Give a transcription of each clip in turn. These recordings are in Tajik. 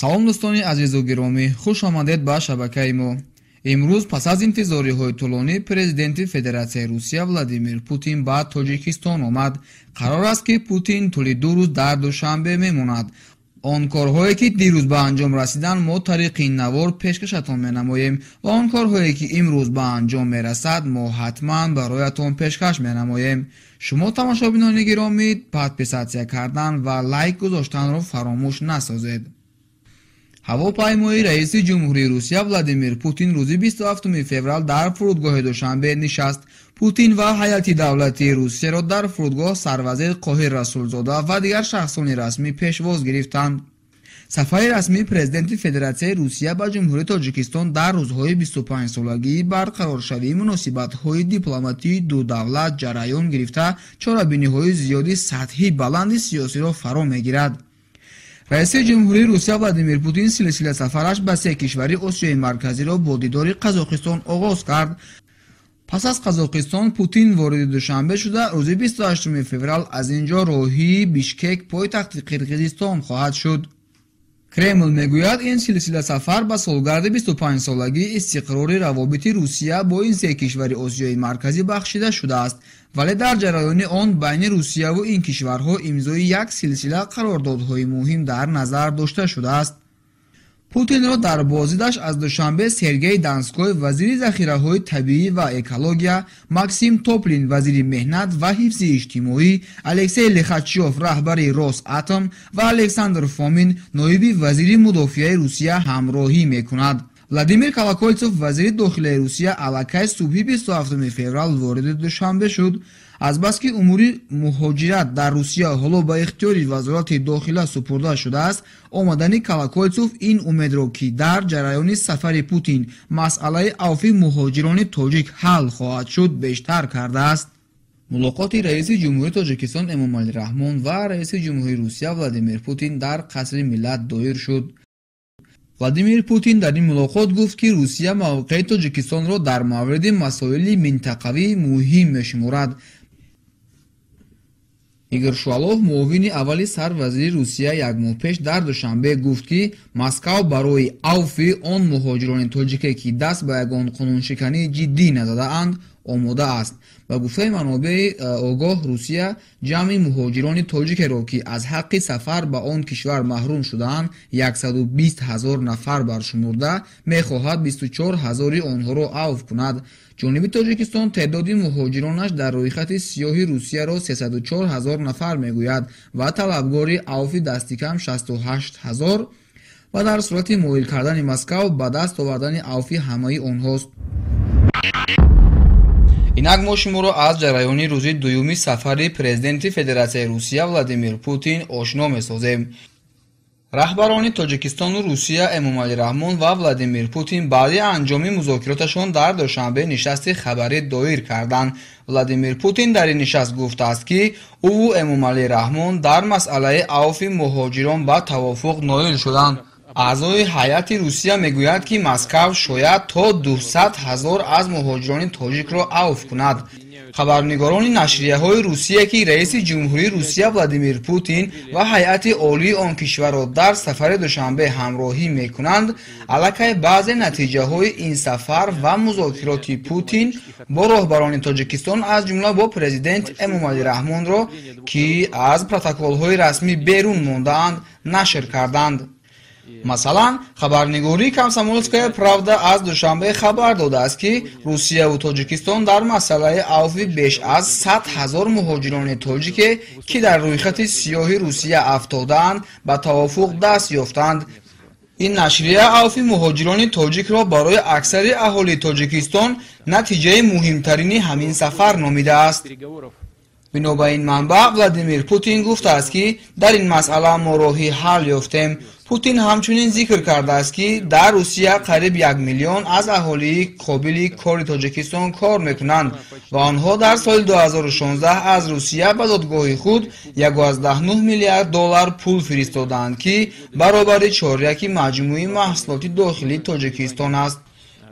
салом дӯстони азизу гиромӣ, хуш омадед ба шабакаи мо. имрӯз пас аз интизориҳои тӯлонӣ президенти Федератсияи Русия Владимир Путин ба Тоҷикистон омад. Қарор аст ки Путин тӯли 2 рӯз дар Душанбе мемонад. он корҳое ки дирӯз ба анҷом расиданд мо тариқи навор пешкашатон менамоем ва он корҳое ки имрӯз ба анҷом мерасад мо ҳатман бароятон пешкаш менамоем. шумо тамошобинони гиромӣ, подписатсия кардан ва лайк гузоштанро фаромӯш насозед. ҳавопаймои раиси ҷумҳурии Русия Владимир Путин рӯзи 27 феврал дар фурудгоҳи Душанбе нишаст. Путин ва ҳайати давлатии Русияро дар фурудгоҳ сарвазир Қоҳир Расулзода ва дигар шахсони расмӣ пешвоз гирифтанд. сафари расмии президенти Федератсияи Русия ба ҷумҳурии Тоҷикистон дар рӯзҳои 25-солагии барқароршавии муносибатҳои дипломатии ду давлат ҷараён гирифта чорабиниҳои зиёди сатҳи баланди сиёсиро фаро мегирад. раиси ҷумҳурии Русия Владимир Путин силсила сафараш ба се кишвари Осиёи марказиро бо дидори Қазоқистон оғоз кард. пас аз Қазоқистон Путин вориди Душанбе шуда рӯзи 28 феврал аз ин ҷо роҳии Бишкек пойтахти Қирғизистон хоҳад шуд. Кремл мегӯяд ин силсила сафар ба солгарди 25-солагии истиқрори равобити Русия бо ин се кишвари Осиёи марказӣ бахшида шудааст, вале дар ҷараёни он байни Русияву ин кишварҳо имзои як силсила қарордодҳои муҳим дар назар дошта шудааст. Путинро дар бозидаш аз Душанбе Сергей Донской вазири захираҳои табиӣ ва экология, Максим Топлин вазири меҳнат ва ҳифзи иҷтимоӣ, Алексей Лихачёв раҳбари Росатом ва Александр Фомин ноиби вазири мудофиаи Русия ҳамроҳӣ мекунад. Владимир Колокольцов вазири дохилияи Русия аллакай субҳи 27 феврал вориди Душанбе шуд. азбаски умури муҳоҷират дар Русия ҳоло ба ихтиёри вазорати дохила супурда шудааст, омадани Колокольцов ин умедро ки дар ҷараёни сафари Путин масъалаи авфи муҳоҷирони тоҷик ҳал хоҳад шуд бештар кардааст. мулоқоти раиси ҷумҳурии Тоҷикистон Эмомали Раҳмон ва раиси ҷумҳурии Русия Владимир Путин дар қасри миллат доир шуд. Владимир Путин дар ин мулоқот гуфт ки Русия мавқеи Тоҷикистонро дар мавриди масоили минтақавӣ муҳим мешуморад. Игор Шувалов, муовини аввали сарвазири Русия, як моҳ пеш дар Душанбе гуфт ки Москав барои авфи он муҳоҷирони тоҷике ки даст ба ягон қонуншиканӣ ҷиддӣ назадаанд, омода аст. ба гуфтаи манобеи огоҳ, Русия ҷамъи муҳоҷирони тоҷикеро ки аз ҳаққи сафар ба он кишвар маҳрум шудаанд 120 000 нафар баршумурда, мехоҳад 24 000 онҳоро авф кунад. ҷониби Тоҷикистон теъдоди муҳоҷиронаш дар рӯйхати сиёҳи Русияро 34 000 нафар мегӯяд ва талабгори авфи дастикам 68 000 ва дар сурати моил кардани Москав ба даст овардани авфи ҳамаи онҳост. инак мо шуморо аз ҷараёни рӯзи дуюми сафари президенти Федератсияи Русия Владимир Путин ошно месозем. раҳбарони Тоҷикистону Русия Эмомали Раҳмон ва Владимир Путин баъди анҷоми музокираташон дар Душанбе нишасти хабарӣ доир карданд. Владимир Путин дар ин нишаст гуфтааст ки ӯву Эмомали Раҳмон дар масъалаи авфи муҳоҷирон ба тавофуқ ноил шуданд. аъзои ҳайати Русия мегӯяд ки Москав шояд то 200 000 аз муҳоҷирони тоҷикро авф кунад. хабарнигорони нашрияҳои Русия ки раиси ҷумҳурии Русия Владимир Путин ва ҳайати олии он кишварро дар сафари Душанбе ҳамроҳӣ мекунанд, аллакай баъзе натиҷаҳои ин сафар ва музокироти Путин бо роҳбарони Тоҷикистон аз ҷумла бо президент Эмомали Раҳмонро ки аз протоколҳои расмӣ берун мондаанд, нашр карданд. масалан, хабарнигории Комсомольская правда аз Душанбе хабар додааст ки Русияву Тоҷикистон дар масъалаи авфи беш аз 100 000 муҳоҷирони тоҷике ки дар рӯйхати сиёҳи Русия афтодаанд, ба тавофуқ даст ёфтанд. ин нашрия авфи муҳоҷирони тоҷикро барои аксари аҳолии Тоҷикистон натиҷаи муҳимтарини ҳамин сафар номидааст. бино ба ин манбаъ Владимир Путин гуфтааст ки дар ин масъала мо роҳи ҳал ёфтем. Путин ҳамчунин зикр кардааст ки дар Русия қариб 1 миллион аз аҳолии қобили кори Тоҷикистон кор мекунанд ва онҳо дар соли 2016 аз Русия ба додгоҳи худ 1.9 миллиард доллар пул фиристоданд ки баробари 4/1 маҷмӯи маҳсулоти дохилии Тоҷикистон аст.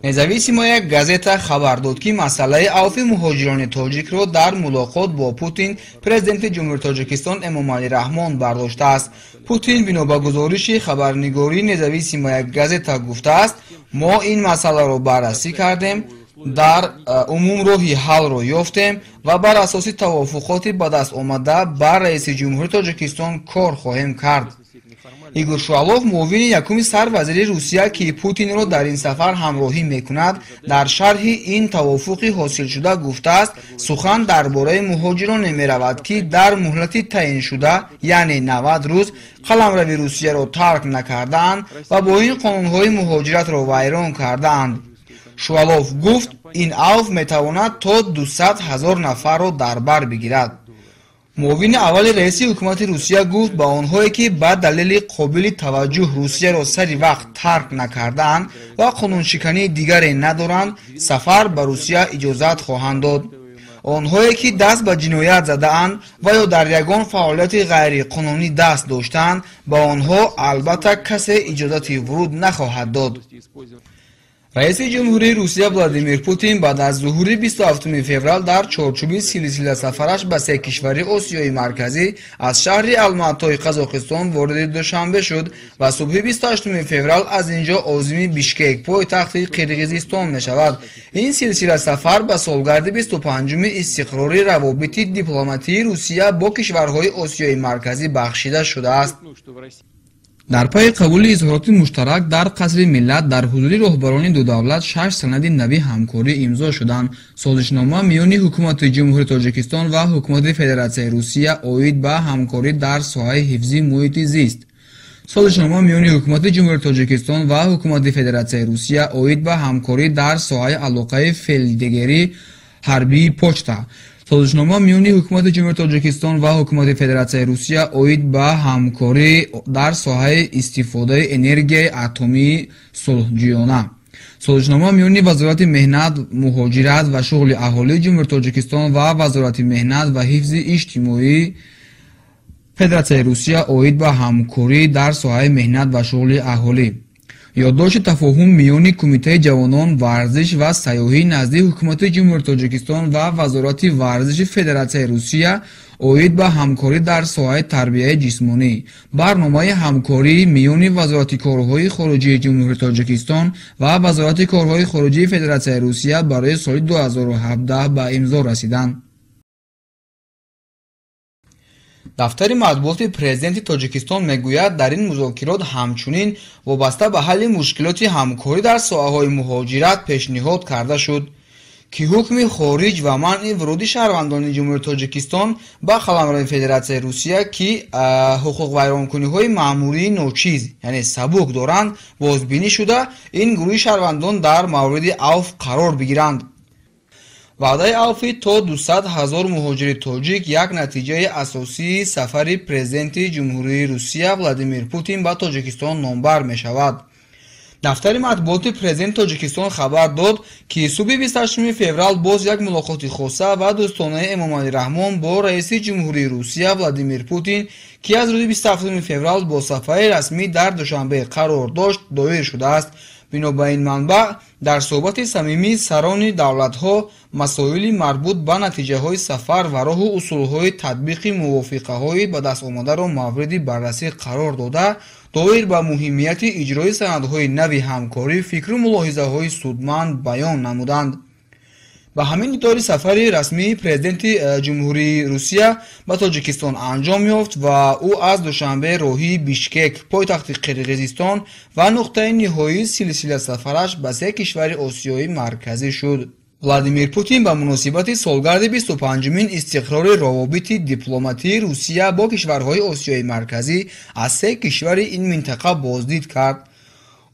независимая газета хабар дод ки масъалаи авфи муҳоҷирони тоҷикро дар мулоқот бо Путин президенти ҷумҳурии Тоҷикистон Эмомалӣ Раҳмон бардоштааст. Путин бино ба гузориши хабарнигори независимая газета гуфтааст: мо ин масъаларо баррасӣ кардем, дар умум роҳи ҳалро ёфтем ва бар асоси тавофуқоти ба даст омада ба раиси ҷумҳурии Тоҷикистон кор хоҳем кард. Игор Шувалов, муовини якуми сарвазири Русия ки Путинро дар ин сафар ҳамроҳӣ мекунад, дар шарҳи ин тавофуқи ҳосилшуда гуфтааст: сухан дар бораи муҳоҷироне меравад ки дар муҳлати таъиншуда, яъне 90 рӯз қаламрави Русияро тарк накардаанд ва бо ин қонунҳои муҳоҷиратро вайрон кардаанд. Шувалов гуфт: ин авф метавонад то 200 000 нафарро дар бар бигирад. муовини аввали раиси ҳукумати Русия гуфт: ба онҳое ки ба далели қобили таваҷҷӯҳ Русияро сари вақт тарк накардаанд ва қонуншикании дигаре надоранд, сафар ба Русия иҷозат хоҳанд дод. онҳое ки даст ба ҷиноят задаанд ва ё дар ягон фаъолияти ғайриқонунӣ даст доштанд, ба онҳо албатта касе иҷозати вуруд нахоҳад дод. раиси ҷумҳурии Русия Владимир Путин баъд аз зуҳури 27 феврал дар чорчӯби силсила сафараш ба се кишвари Осиёи марказӣ аз шаҳри Алматои Қазоқистон ворidi Душанбе шуд ва субҳи 28 феврал аз ин ҷо озими Бишкек, пойтахти Қирғизистон мешавад. ин силсила сафар ба солгарди 25-уми истиқрори равобити дипломатии Русия бо кишварҳои Осиёи марказӣ бахшида шудааст. дар пайи қабули изҳороти муштарак дар қасри миллат дар ҳузури роҳбарони ду давлат 6 санади нави ҳамкорӣ имзо шуданд. созишнома миёни ҳукумати ҷумҳурии Тоҷикистон ва ҳукумати Федератсияи Русия оид ба ҳамкорӣ дар соҳаи ҳифзи муҳити зист. созишнома миёни ҳукумати ҷумҳурии Тоҷикистон ва ҳукумати Федератсияи Русия оид ба ҳамкорӣ дар соҳаи алоқаи фелдегерӣ ҳарбии почта. созишнома миёни ҳукумати ҷумҳурии Тоҷикистон ва ҳукумати Федератсияи Русия оид ба ҳамкорӣ дар соҳаи истифодаи энергияи атомии сулҳҷӯёна. созишнома миёни Вазорати меҳнат, муҳоҷират ва шуғли аҳолии ҷумҳурии Тоҷикистон ва Вазорати меҳнат ва ҳифзи иҷтимоии Федератсияи Русия оид ба ҳамкорӣ дар соҳаи меҳнат ва шуғли аҳолӣ. ёддошти тафоҳум миёни Кумитаи ҷавонон, варзиш ва сайёҳӣ назди ҳукумати ҷумҳурии Тоҷикистон ва Вазорати варзиши Федератсияи Русия оид ба ҳамкорӣ дар соҳаи тарбияи ҷисмонӣ. барномаи ҳамкорӣ миёни Вазорати корҳои хориҷии ҷумҳурии Тоҷикистон ва Вазорати корҳои хориҷии Федератсияи Русия барои соли 2017 ба имзо расиданд. дафтари матбуоти президенти Тоҷикистон мегӯяд, дар ин музокирот ҳамчунин вобаста ба ҳалли мушкилоти ҳамкорӣ дар соҳаҳои муҳоҷират пешниҳод карда шуд, ки ҳукми хориҷ ва манъи вуруди шаҳрвандони ҷумҳурии Тоҷикистон ба қаламрави Федератсияи Русия ки ҳуқуқвайронкуниҳои маъмурии ночиз, яъне сабук доранд, бозбинӣ шуда, ин гурӯҳи шаҳрвандон дар мавриди авф қарор бигиранд. ваъдаи авфи то 200 000 муҳоҷири тоҷик як натиҷаи асосии сафари президенти ҷумҳурии Русия Владимир Путин ба Тоҷикистон номбар мешавад. дафтари матбуоти президенти Тоҷикистон хабар дод, ки субҳи 28 феврал боз як мулоқоти хоса ва дӯстонаи Эмомалӣ Раҳмон бо раиси ҷумҳурии Русия Владимир Путин, ки аз рӯзи 27 феврал бо сафари расмӣ дар Душанбе қарор дошт, доир шудааст. бино ба ин манбаъ, дар суҳбати самимӣ сарони давлатҳо масоили марбут ба натиҷаҳои сафар ва роҳу усулҳои татбиқи мувофиқаҳои ба дастомадаро мавриди баррасӣ қарор дода, доир ба муҳимияти иҷрои санадҳои нави ҳамкорӣ фикру мулоҳизаҳои судманд баён намуданд. ба ҳамин идори сафари расмии президенти ҷумҳурии Русия ба Тоҷикистон анҷом ёфт ва ӯ аз Душанбе роҳии Бишкек, пойтахти Қирғизистон ва нуқтаи ниҳоии силсила сафараш ба се кишвари Осиёи марказӣ шуд. Владимир Путин ба муносибати солгарди 25-умин истиқрори равобити дипломатии Русия бо кишварҳои Осиёи марказӣ аз се кишвари ин минтақа боздид кард.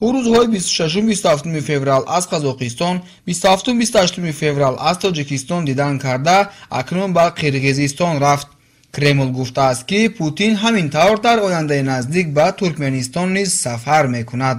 ӯ рӯзҳои 26-27 феврал аз Қазоқистон, 27-28 феврал аз Тоҷикистон дидан карда, акнун ба Қирғизистон рафт. Кремл гуфтааст, ки Путин ҳамин тавр дар ояндаи наздик ба Туркменистон низ сафар мекунад.